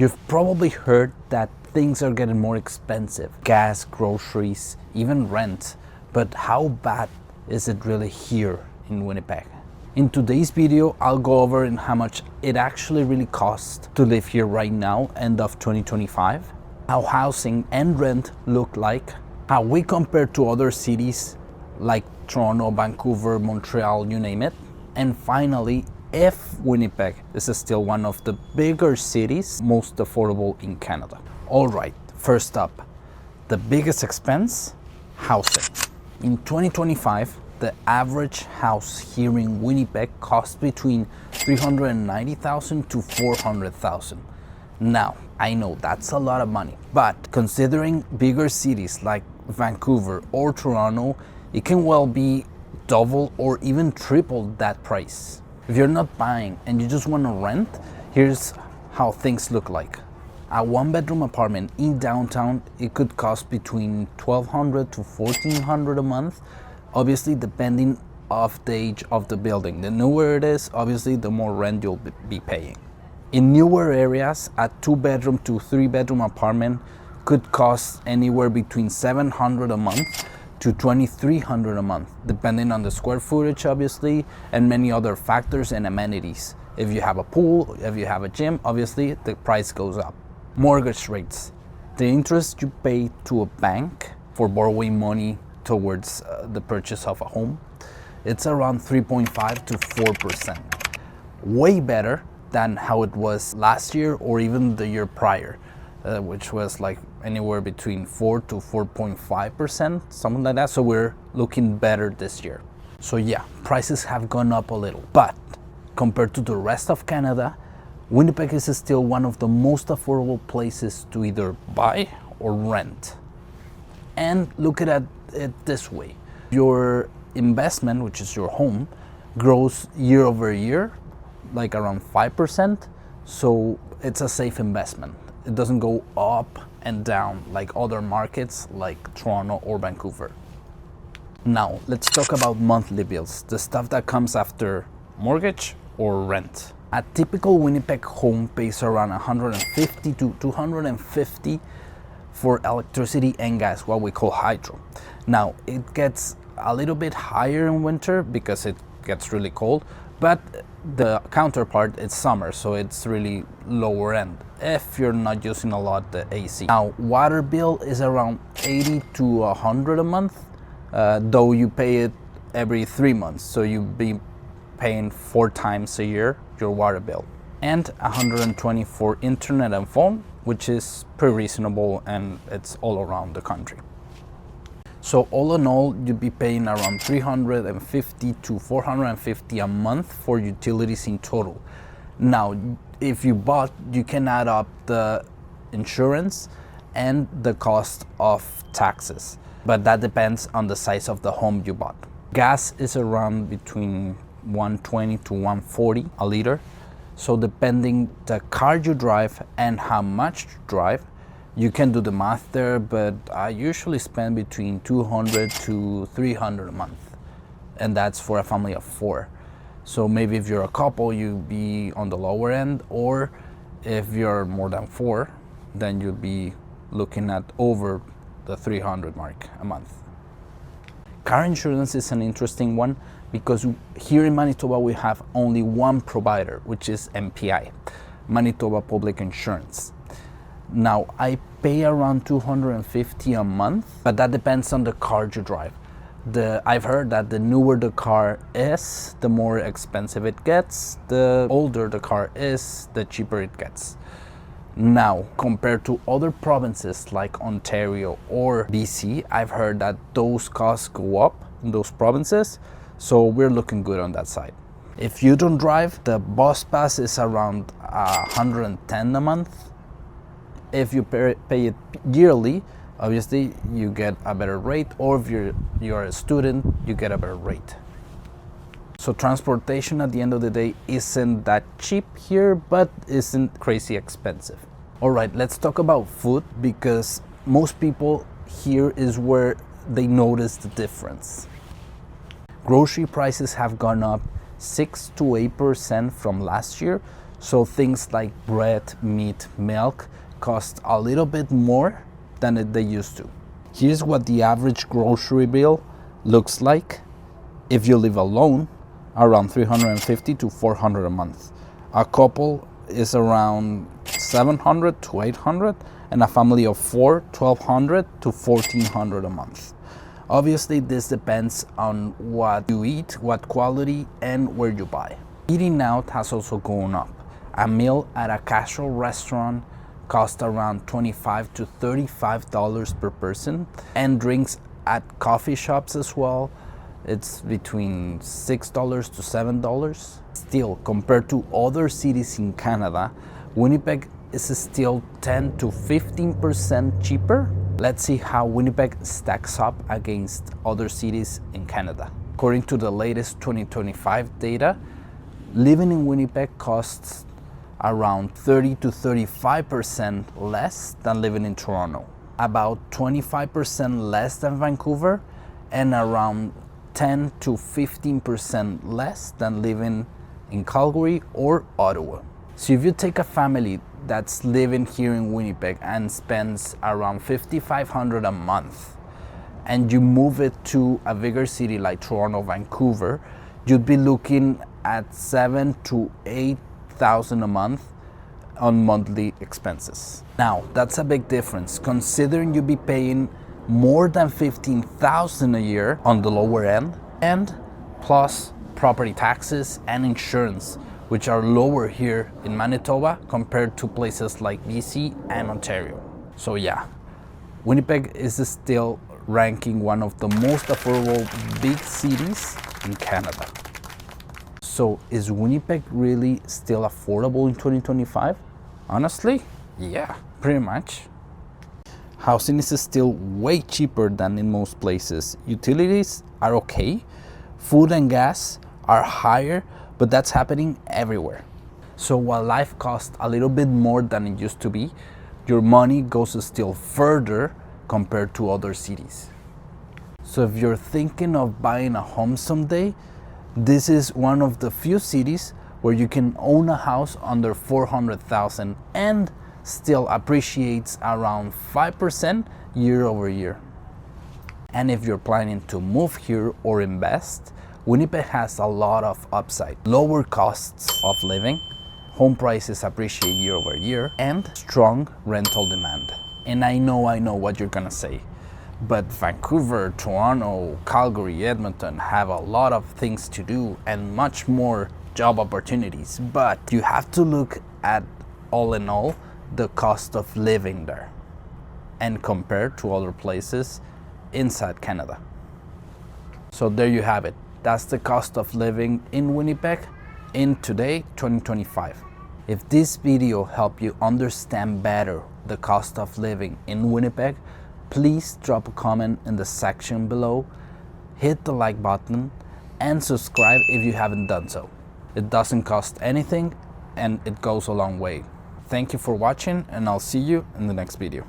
You've probably heard that things are getting more expensive. Gas, groceries, even rent. But how bad is it really here in Winnipeg? In today's video, I'll go over how much it actually really costs to live here right now, end of 2025, how housing and rent look like, how we compare to other cities like Toronto, Vancouver, Montreal, you name it, and finally, if Winnipeg is still one of the bigger cities, most affordable in Canada. All right, first up, the biggest expense, housing. In 2025, the average house here in Winnipeg costs between $390,000 to $400,000. Now, I know that's a lot of money, but considering bigger cities like Vancouver or Toronto, it can well be double or even triple that price. If you're not buying and you just want to rent, here's how things look like. A one-bedroom apartment in downtown, it could cost between $1,200 to $1,400 a month, obviously depending of the age of the building. The newer it is, obviously the more rent you'll be paying. In newer areas, a 2-bedroom to 3-bedroom apartment could cost anywhere between $700 a month to $2,300 a month, depending on the square footage, obviously, and many other factors and amenities. If you have a pool, if you have a gym, obviously the price goes up. Mortgage rates. The interest you pay to a bank for borrowing money towards the purchase of a home, it's around 3.5 to 4%. Way better than how it was last year or even the year prior, which was like anywhere between 4 to 4.5%, something like that. So we're looking better this year. So yeah, prices have gone up a little, but compared to the rest of Canada, Winnipeg is still one of the most affordable places to either buy or rent. And look at it this way. Your investment, which is your home, grows year over year, like around 5%. So it's a safe investment. It doesn't go up and down like other markets like Toronto or Vancouver. Now, let's talk about monthly bills, the stuff that comes after mortgage or rent. A typical Winnipeg home pays around $150 to $250 for electricity and gas, what we call hydro. Now, it gets a little bit higher in winter because it gets really cold, but the counterpart is summer, so it's really lower end if you're not using a lot the AC. Now, water bill is around $80 to $100 a month, though you pay it every 3 months, so you'll be paying 4 times a year your water bill. And $120 for internet and phone, which is pretty reasonable, and it's all around the country. So all in all, you'd be paying around $350 to $450 a month for utilities in total. Now, if you bought, you can add up the insurance and the cost of taxes, but that depends on the size of the home you bought. Gas is around between $120 to $140 a liter. So depending the car you drive and how much you drive, you can do the math there, but I usually spend between $200 to $300 a month, and that's for a family of 4. So maybe if you're a couple, you'll be on the lower end, or if you're more than 4, then you'll be looking at over the 300 mark a month. Car insurance is an interesting one because here in Manitoba we have only one provider, which is MPI, Manitoba Public Insurance. Now, I pay around $250 a month, but that depends on the car you drive. I've heard that the newer the car is, the more expensive it gets. The older the car is, the cheaper it gets. Now, compared to other provinces like Ontario or BC, I've heard that those costs go up in those provinces, so we're looking good on that side. If you don't drive, the bus pass is around $110 a month. If you pay it yearly, obviously you get a better rate, or if you're a student, you get a better rate. So transportation at the end of the day isn't that cheap here, but isn't crazy expensive. All right, let's talk about food, because most people here is where they notice the difference. Grocery prices have gone up 6 to 8% from last year So things like bread, meat, milk cost a little bit more than they used to. Here's what the average grocery bill looks like if you live alone, around $350 to $400 a month. A couple is around $700 to $800, and a family of four, $1,200 to $1,400 a month. Obviously, this depends on what you eat, what quality, and where you buy. Eating out has also gone up. A meal at a casual restaurant costs around $25 to $35 per person, and drinks at coffee shops as well, it's between $6 to $7. Still, compared to other cities in Canada, Winnipeg is still 10 to 15% cheaper. Let's see how Winnipeg stacks up against other cities in Canada. According to the latest 2025 data, living in Winnipeg costs around 30 to 35% less than living in Toronto, about 25% less than Vancouver, and around 10 to 15% less than living in Calgary or Ottawa. So if you take a family that's living here in Winnipeg and spends around $5,500 a month, and you move it to a bigger city like Toronto, Vancouver, you'd be looking at $7,000 to $8,000 a month on monthly expenses. Now, that's a big difference, considering you'd be paying more than $15,000 a year on the lower end, and plus property taxes and insurance, which are lower here in Manitoba compared to places like BC and Ontario. So yeah, Winnipeg is still ranking one of the most affordable big cities in Canada. So is Winnipeg really still affordable in 2025? Honestly, yeah, pretty much. Housing is still way cheaper than in most places. Utilities are okay. Food and gas are higher, but that's happening everywhere. So while life costs a little bit more than it used to be, your money goes still further compared to other cities. So if you're thinking of buying a home someday, this is one of the few cities where you can own a house under $400,000 and still appreciates around 5% year over year. And if you're planning to move here or invest, Winnipeg has a lot of upside. Lower costs of living, home prices appreciate year over year, and strong rental demand. And I know what you're gonna say, but Vancouver, Toronto, Calgary, Edmonton have a lot of things to do and much more job opportunities. But you have to look at, all in all, the cost of living there and compare to other places inside Canada. So there you have it. That's the cost of living in Winnipeg in today, 2025. If this video helped you understand better the cost of living in Winnipeg, please drop a comment in the section below, hit the like button, and subscribe if you haven't done so. It doesn't cost anything and it goes a long way. Thank you for watching, and I'll see you in the next video.